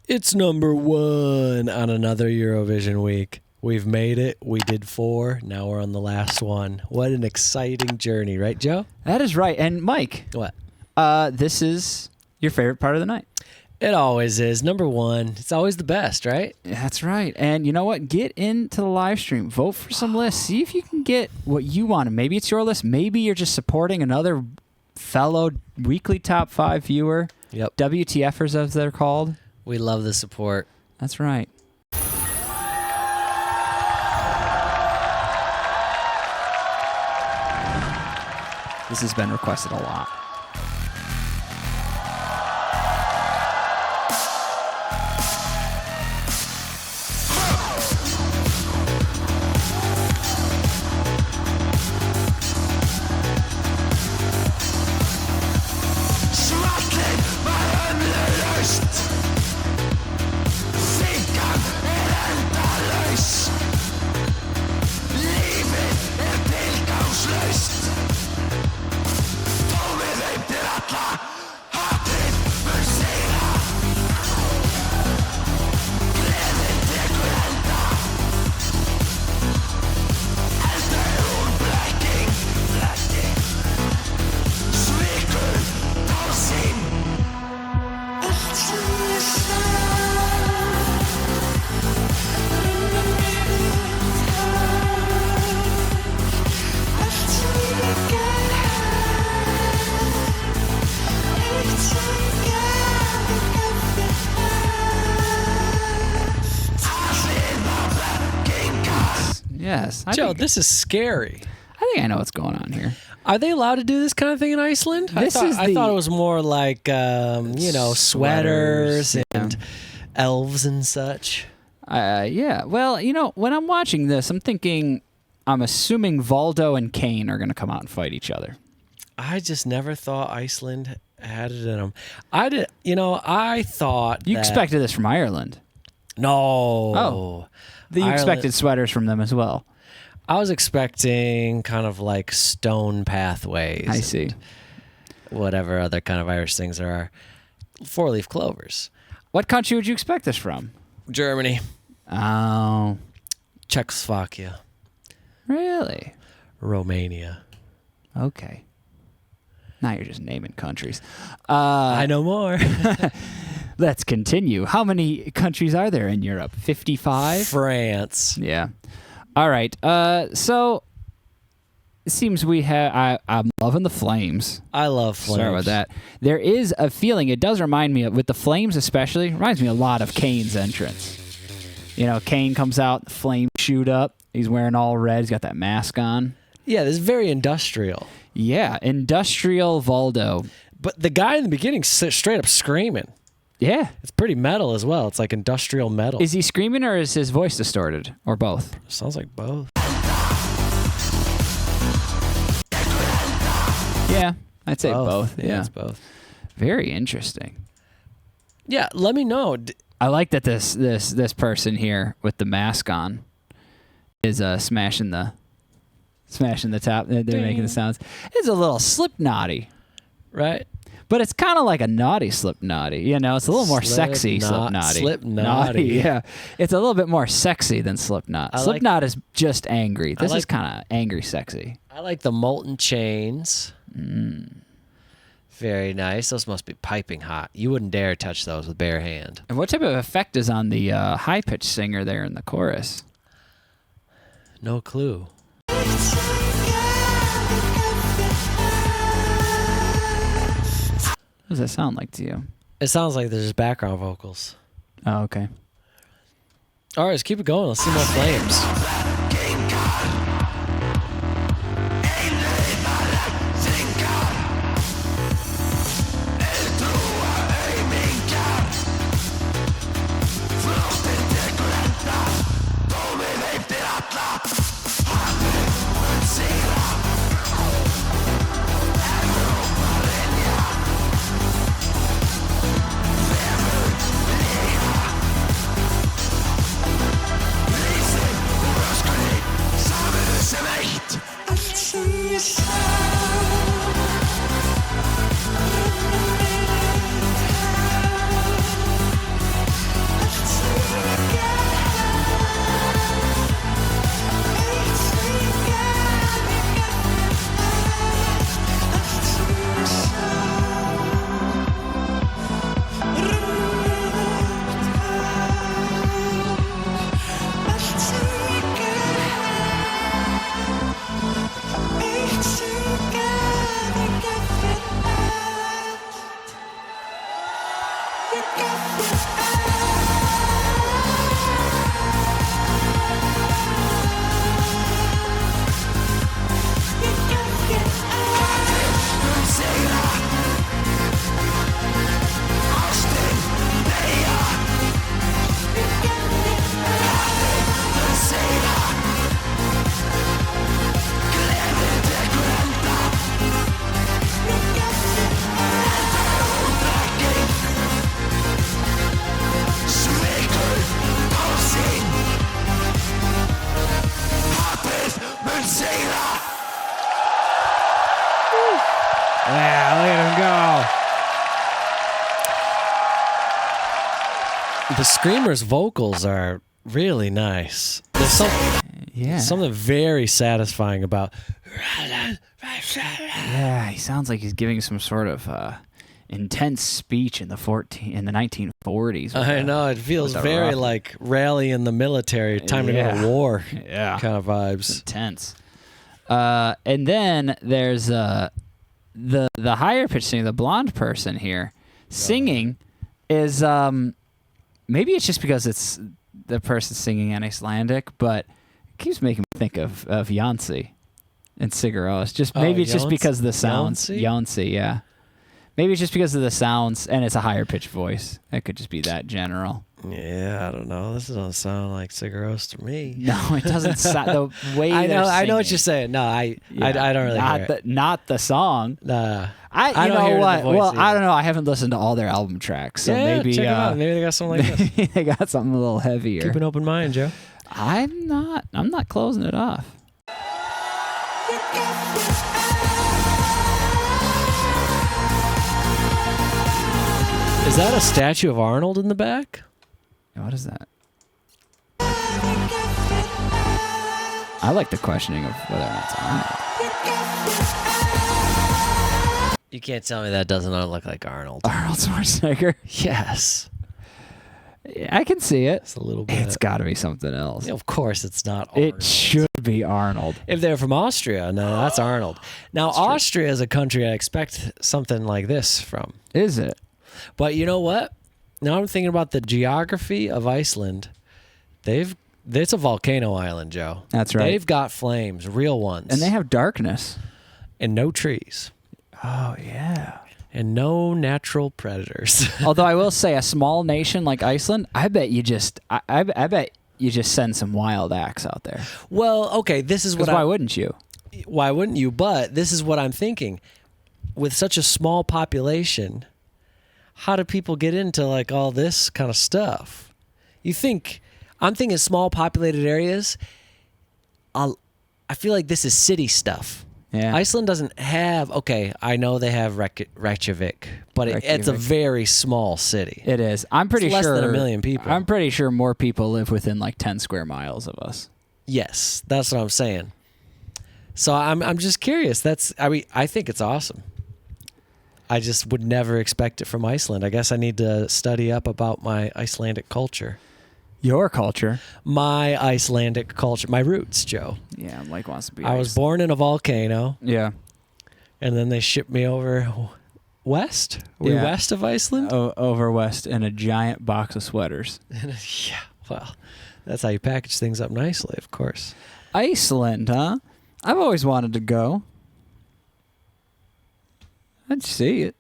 It's number 1 on another Eurovision week. We've made it. We did 4. Now we're on the last one. What an exciting journey, right, Joe? That is right. And Mike. What? This is your favorite part of the night. It always is. Number 1. It's always the best, right? That's right. And you know what? Get into the live stream. Vote for some lists. See if you can get what you want. Maybe it's your list. Maybe you're just supporting another fellow weekly top 5 viewer. Yep. WTFers, as they're called. We love the support. That's right. This has been requested a lot. Yes. Joe, this is scary. I think I know what's going on here. Are they allowed to do this kind of thing in Iceland? I thought it was more like, sweaters and elves and such. Yeah. Well, when I'm watching this, I'm assuming Valdo and Kane are going to come out and fight each other. I just never thought Iceland had it in them. I thought you expected this from Ireland. No. Oh. You expected sweaters from them as well. I was expecting kind of like stone pathways. I see. Whatever other kind of Irish things there are. 4-leaf clovers. What country would you expect this from? Germany. Oh. Czechoslovakia. Really? Romania. Okay. Now you're just naming countries. I know more. Let's continue. How many countries are there in Europe? 55? France. Yeah. All right. So it seems we have. I'm loving the Flames. I love Flames. Sorry about that. There is a feeling. It does remind me of, with the Flames especially. Reminds me a lot of Kane's entrance. Kane comes out, the flames shoot up. He's wearing all red. He's got that mask on. Yeah, this is very industrial. Yeah, industrial Valdo. But the guy in the beginning straight up screaming. Yeah. It's pretty metal as well. It's like industrial metal. Is he screaming or is his voice distorted? Or both? Sounds like both. Yeah, I'd say both. Yeah, it's both. Very interesting. Yeah, let me know. I like that this person here with the mask on is smashing the top. They're making the sounds. It's a little Slipknotty. Right? But it's kind of like a naughty Slipknotty. It's a little more sexy Slipknotty. Slipknotty. Yeah. It's a little bit more sexy than Slipknot. Slipknot is just angry. This is kind of angry sexy. I like the molten chains. Very nice. Those must be piping hot. You wouldn't dare touch those with bare hand. And what type of effect is on the high-pitched singer there in the chorus? No clue. What does that sound like to you? It sounds like there's just background vocals. Oh, okay. All right, let's keep it going. Let's see more Flames. Yeah, look at him go. The Screamer's vocals are really nice. There's something very satisfying about. Yeah, he sounds like he's giving some sort of intense speech in the 1940s. I know, it feels very like rally in the military, time to go to war kind of vibes. Intense. And then there's the higher pitch singer, the blonde person here, singing is maybe it's just because it's the person singing in Icelandic, but it keeps making me think of Jansi and Sigur. It's just maybe it's just because of the sounds. Jansi, yeah. Maybe it's just because of the sounds, and it's a higher pitched voice. It could just be that general. Yeah, I don't know. This doesn't sound like Sigur to me. No, it doesn't sound the way I know. they're I know what singing. you're saying. No, I don't really hear it. Not the song. Nah. I don't know hear what? the voice Well, either. I don't know. I haven't listened to all their album tracks, so maybe check it out. Maybe they got something like this. maybe they got something a little heavier. Keep an open mind, Joe. I'm not closing it off. Is that a statue of Arnold in the back? What is that? I like the questioning of whether or not it's Arnold. You can't tell me that doesn't look like Arnold. Arnold Schwarzenegger. Yes. Yeah, I can see it. It's a little bit. It's got to be something else. Of course, it's not Arnold. It should be Arnold. If they're from Austria, no, that's Arnold. Now, Austria is a country I expect something like this from. Is it? But you know what? Now I'm thinking about the geography of Iceland. It's a volcano island, Joe. That's right. They've got flames, real ones. And they have darkness. And no trees. Oh, yeah. And no natural predators. Although I will say, a small nation like Iceland, I bet you just, I bet you just send some wild acts out there. Well, okay, this is what why wouldn't you? Why wouldn't you? But this is what I'm thinking. With such a small population, how do people get into like all this kind of stuff? I'm thinking small populated areas. I feel like this is city stuff. Yeah. Iceland doesn't have, I know they have Reykjavik, but it's a very small city. It is. I'm pretty It's sure less than 1 million people. I'm pretty sure more people live within like 10 square miles of us. Yes, that's what I'm saying. So I'm just curious. I think it's awesome. I just would never expect it from Iceland. I guess I need to study up about my Icelandic culture. Your culture? My Icelandic culture. My roots, Joe. Yeah, Mike wants to be. I was born in a volcano. Yeah. And then they shipped me over west. We west of Iceland? Over west in a giant box of sweaters. Yeah, well, that's how you package things up nicely, of course. Iceland, huh? I've always wanted to go. I'd see it.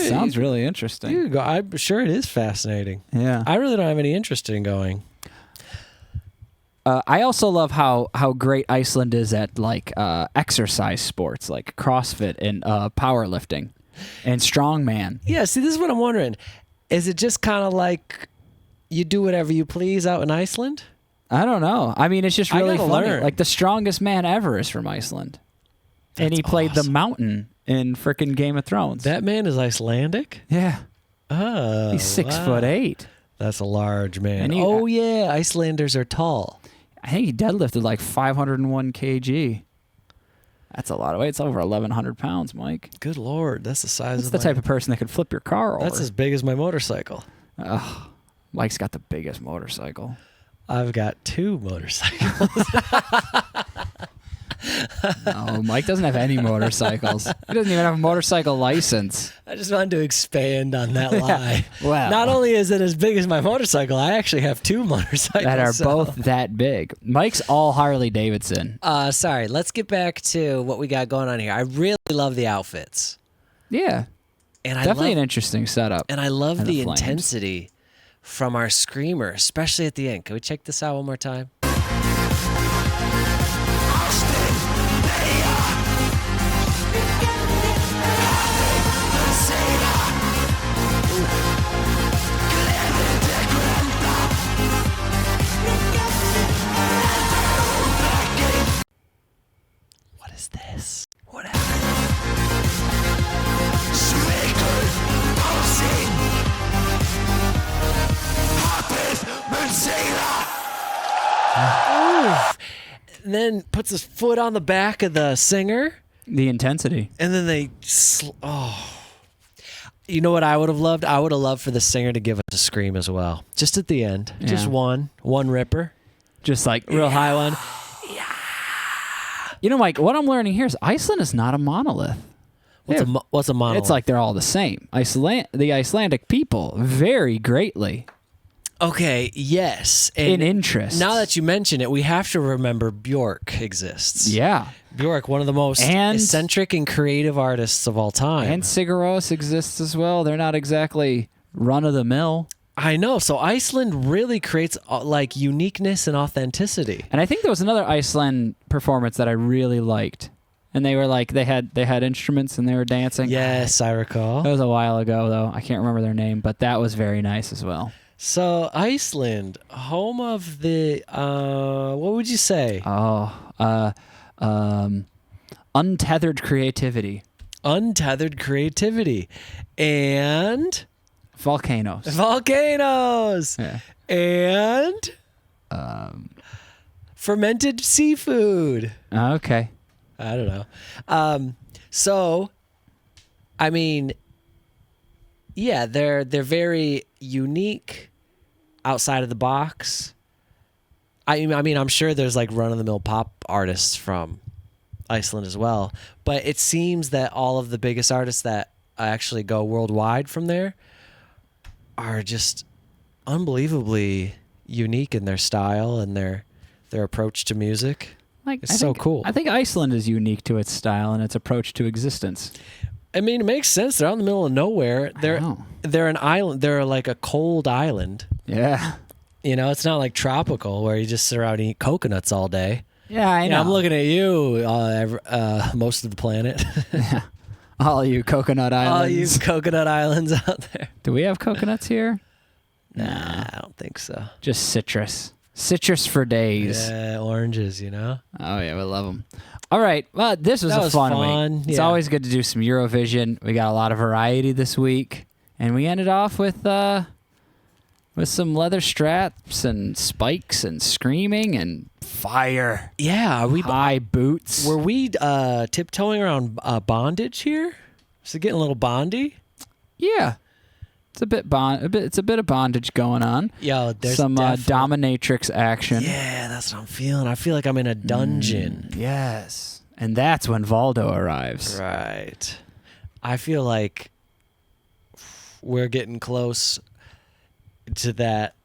Sounds really interesting. You go. I'm sure it is fascinating. Yeah. I really don't have any interest in going. I also love how great Iceland is at like exercise sports, like CrossFit and powerlifting and strongman. Yeah, see, this is what I'm wondering. Is it just kind of like you do whatever you please out in Iceland? I don't know. I mean, it's just really funny. Learn. Like the strongest man ever is from Iceland. And he played the mountain in frickin' Game of Thrones. That man is Icelandic? Yeah. Oh, He's 6'8". That's a large man. And yeah, Icelanders are tall. I think he deadlifted like 501 kg. That's a lot of weight. It's over 1,100 pounds, Mike. Good Lord, that's the size That's of the type of person that could flip your car over. That's as big as my motorcycle. Ugh. Mike's got the biggest motorcycle. I've got 2 motorcycles. No, Mike doesn't have any motorcycles. He doesn't even have a motorcycle license. I just wanted to expand on that lie. Well. Not only is it as big as my motorcycle, I actually have 2 motorcycles. That are both that big. Mike's all Harley Davidson. Sorry, let's get back to what we got going on here. I really love the outfits. Yeah. And Definitely an interesting setup. And I love the Flames. intensity from our screamer, especially at the end. Can we check this out one more time? What is this? What happened? And then puts his foot on the back of the singer, The intensity. and then they you know what I would have loved? I would have loved for the singer to give us a scream as well, just at the end, just Yeah. one ripper, Just like real high one. You know, Mike, what I'm learning here is Iceland is not a monolith. What's a monolith? It's like they're all the same. The Icelandic people vary greatly okay, yes, in and interest. now that you mention it, we have to remember Bjork exists. Yeah. Bjork, one of the most And- eccentric and creative artists of all time. And Sigur Rós exists as well. They're not exactly run-of-the-mill. I know. So Iceland really creates like uniqueness and authenticity. And I think there was another Iceland performance that I really liked. And they were like, they had instruments and they were dancing. Yes, I recall. That was a while ago, though. I can't remember their name, but that was very nice as well. So Iceland, home of the what would you say? Untethered creativity. Untethered creativity and Volcanoes. volcanoes Yeah. and fermented seafood. Okay. I don't know. So, I mean, yeah, they're very unique, outside of the box. I mean, I'm sure there's like run-of-the-mill pop artists from Iceland as well, but it seems that all of the biggest artists that actually go worldwide from there are just unbelievably unique in their style and their approach to music. Like, It's so cool. I think Iceland is unique to its style and its approach to existence. I mean, it makes sense. They're out in the middle of nowhere. know. They're an island. They're like a cold island. Yeah. You know, it's not like tropical where you just sit around and eat coconuts all day. Yeah, I know. I'm looking at you, most of the planet. All you coconut All you islands. coconut islands out there. Do we have coconuts here? Nah, I don't think so. Just citrus. Citrus for days. Yeah, oranges, you know? Oh, yeah, we love them. All right. Well, this was That a was fun fun, week. It's yeah. always good to do some Eurovision. We got a lot of variety this week. And we ended off with some leather straps and spikes and screaming and fire. Yeah, High boots. were we tiptoeing around bondage here? Is it getting a little bondy? Yeah. It's it's a bit of bondage going on. Yo, there's Some definitely- dominatrix action. Yeah, that's what I'm feeling. I feel like I'm in a dungeon. Yes. And that's when Valdo arrives. Right. I feel like we're getting close to that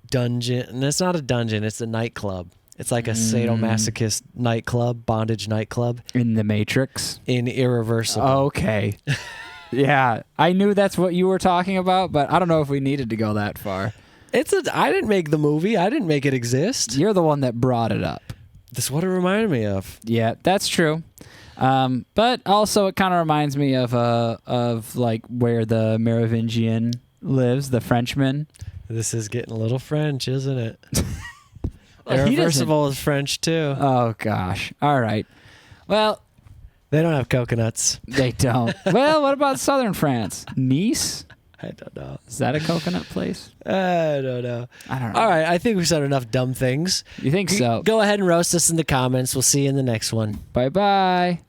dungeon. And it's not a dungeon, it's a nightclub. It's like a sadomasochist nightclub, bondage nightclub In the Matrix. in Irreversible. Okay. Yeah. I knew that's what you were talking about, but I don't know if we needed to go that far. I didn't make the movie. I didn't make it exist. You're the one that brought it up. That's what it reminded me of. Yeah, that's true. But also it kind of reminds me of like where the Merovingian lives, the Frenchman. This is getting a little French, isn't it? Well, he Irreversible is French too. Oh gosh. All right. Well, They don't have coconuts. they don't. Well, what about southern France? Nice? I don't know. Is that a coconut place? I don't know. I don't know. All right, I think we've said enough dumb things. You think so? Go ahead and roast us in the comments. We'll see you in the next one. Bye-bye.